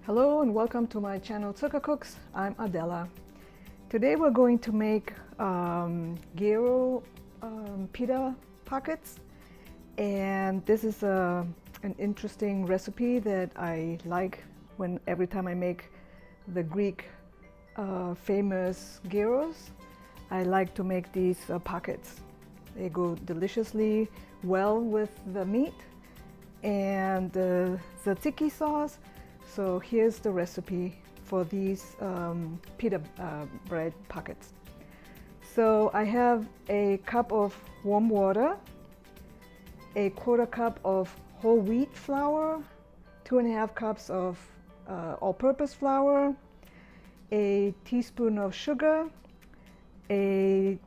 Hello and welcome to my channel Zucker Cooks. I'm Adela. Today we're going to make gyro pita pockets, and this is an interesting recipe that I like every time I make the Greek famous gyros. I like to make these pockets. They go deliciously well with the meat and the tzatziki sauce. So here's the recipe for these pita bread pockets. So I have a cup of warm water, a quarter cup of whole wheat flour, 2.5 cups of all-purpose flour, a teaspoon of sugar, a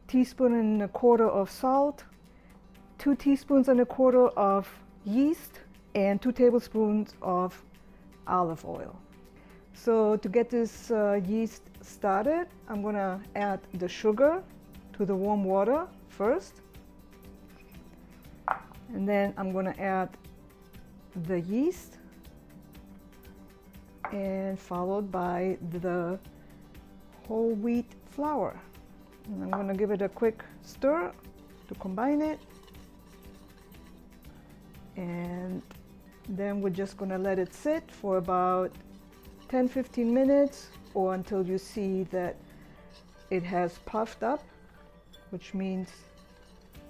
teaspoon and a quarter of salt, 2 teaspoons and a quarter of yeast, and 2 tablespoons of olive oil. So to get this yeast started, I'm going to add the sugar to the warm water first, and then I'm going to add the yeast, and followed by the whole wheat flour. And I'm going to give it a quick stir to combine it, and then we're just going to let it sit for about 10-15 minutes, or until you see that it has puffed up, which means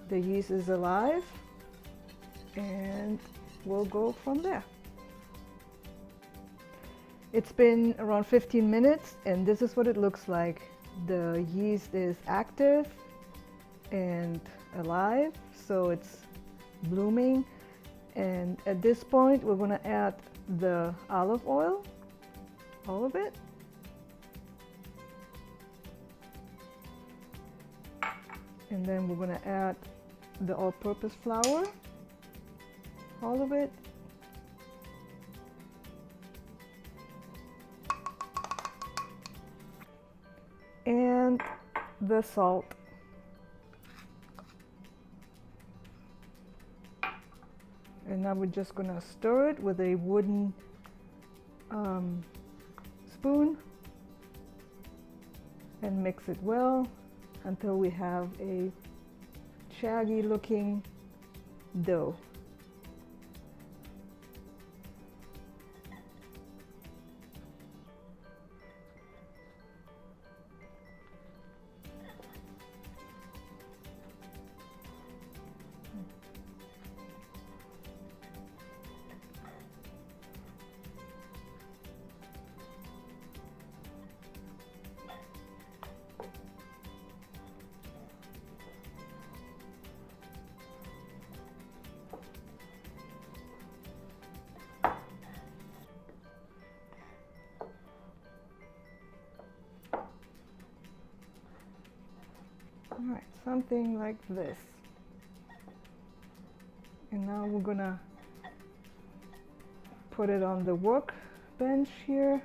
the yeast is alive, and we'll go from there. It's been around 15 minutes and this is what it looks like. The yeast is active and alive, so it's blooming. And at this point we're going to add the olive oil, all of it. And then we're going to add the all-purpose flour, all of it. And the salt. And now we're just going to stir it with a wooden spoon and mix it well until we have a shaggy looking dough. All right, something like this. And now we're gonna put it on the workbench here,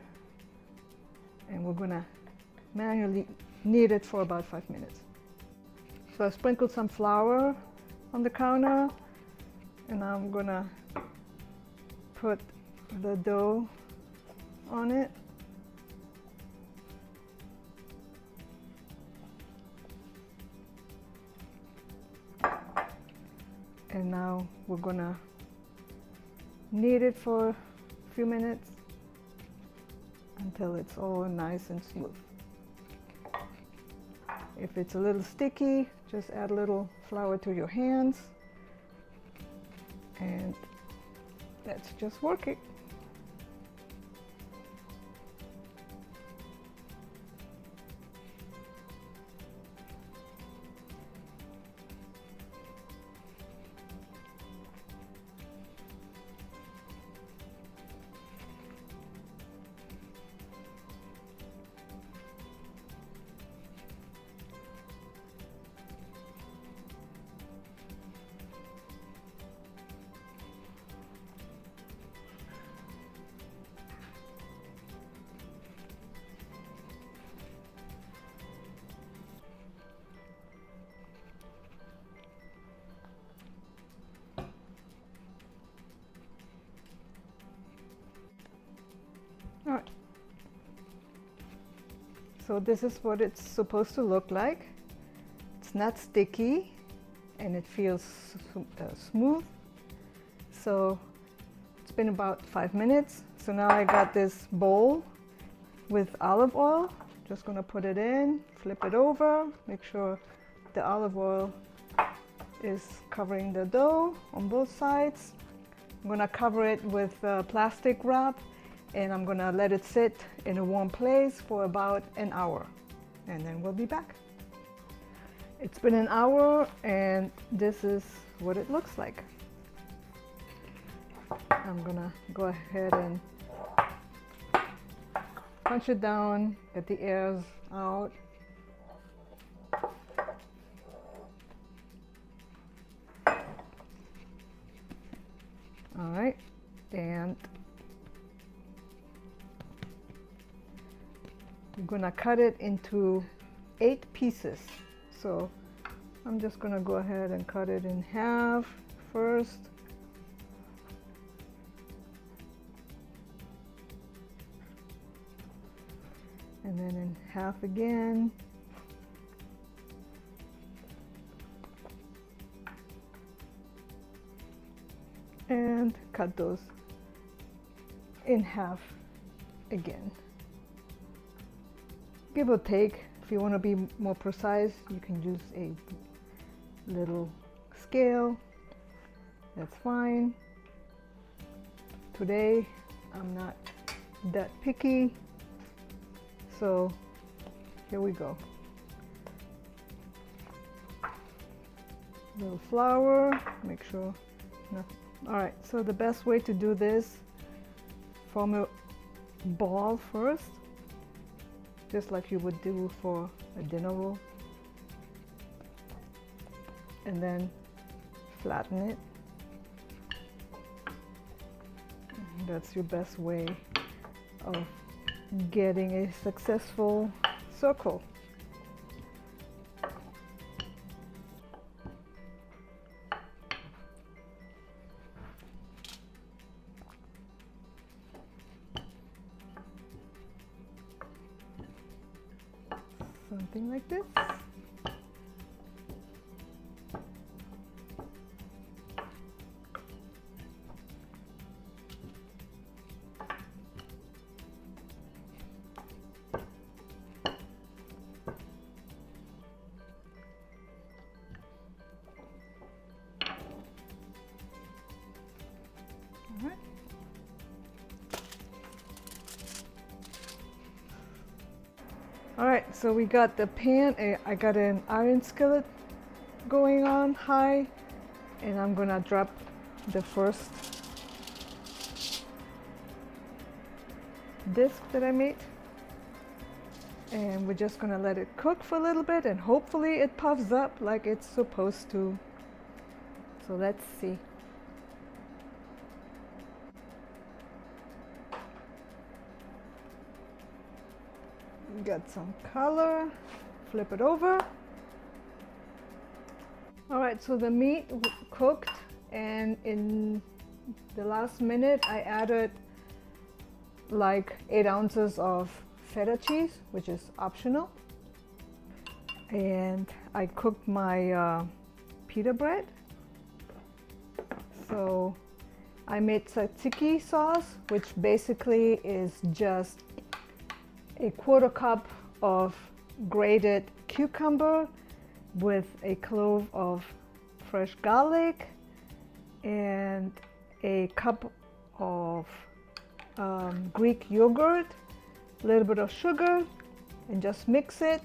and we're gonna manually knead it for about 5 minutes. So I sprinkled some flour on the counter, and now I'm gonna put the dough on it. And now we're gonna knead it for a few minutes until it's all nice and smooth. If it's a little sticky, just add a little flour to your hands, and let's just work it. So this is what it's supposed to look like. It's not sticky and it feels smooth. So it's been about 5 minutes. So now I got this bowl with olive oil. Just gonna put it in, flip it over, make sure the olive oil is covering the dough on both sides. I'm gonna cover it with plastic wrap, and I'm gonna let it sit in a warm place for about an hour, and then we'll be back. It's been an hour and this is what it looks like. I'm gonna go ahead and punch it down, get the airs out. All right, and I'm gonna cut it into 8 pieces. So I'm just gonna go ahead and cut it in half first. And then in half again. And cut those in half again. Give or take. If you want to be more precise, you can use a little scale. That's fine. Today, I'm not that picky. So here we go. A little flour, make sure. All right, so the best way to do this, form a ball first, just like you would do for a dinner roll, and then flatten it. That's your best way of getting a successful circle. Something like this. All right. All right, so we got the pan. I got an iron skillet going on high, and I'm gonna drop the first disc that I made. And we're just gonna let it cook for a little bit, and hopefully it puffs up like it's supposed to. So let's see. Got some color, flip it over. All right, so the meat cooked, and in the last minute I added like 8 ounces of feta cheese, which is optional. And I cooked my pita bread. So I made tzatziki sauce, which basically is just a 1/4 cup of grated cucumber with a clove of fresh garlic and a cup of Greek yogurt, a little bit of sugar, and just mix it.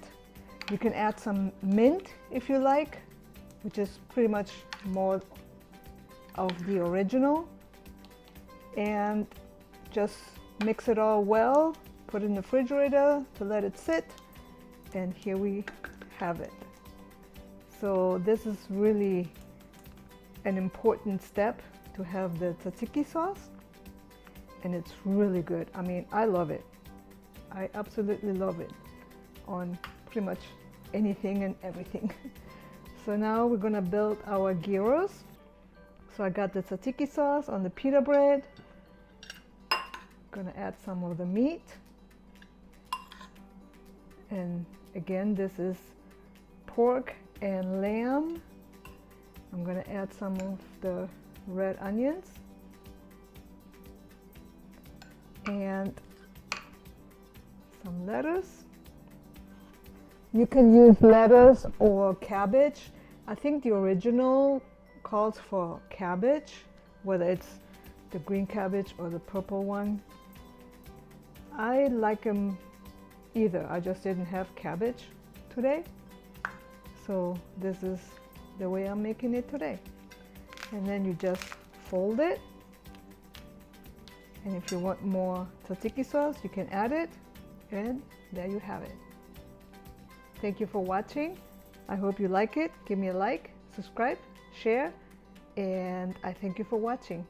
You can add some mint if you like, which is pretty much more of the original, and just mix it all well. Put it in the refrigerator to let it sit, and here we have it. So this is really an important step to have the tzatziki sauce, and it's really good. I mean, I love it. I absolutely love it on pretty much anything and everything. So now we're gonna build our gyros. So I got the tzatziki sauce on the pita bread. Gonna add some of the meat. And again, this is pork and lamb. I'm going to add some of the red onions and some lettuce. You can use lettuce or cabbage. I think the original calls for cabbage, whether it's the green cabbage or the purple one. I like them either. I just didn't have cabbage today, so this is the way I'm making it today. And then you just fold it, and if you want more tzatziki sauce, you can add it, and there you have it. Thank you for watching. I hope you like it. Give me a like, subscribe, share, and I thank you for watching.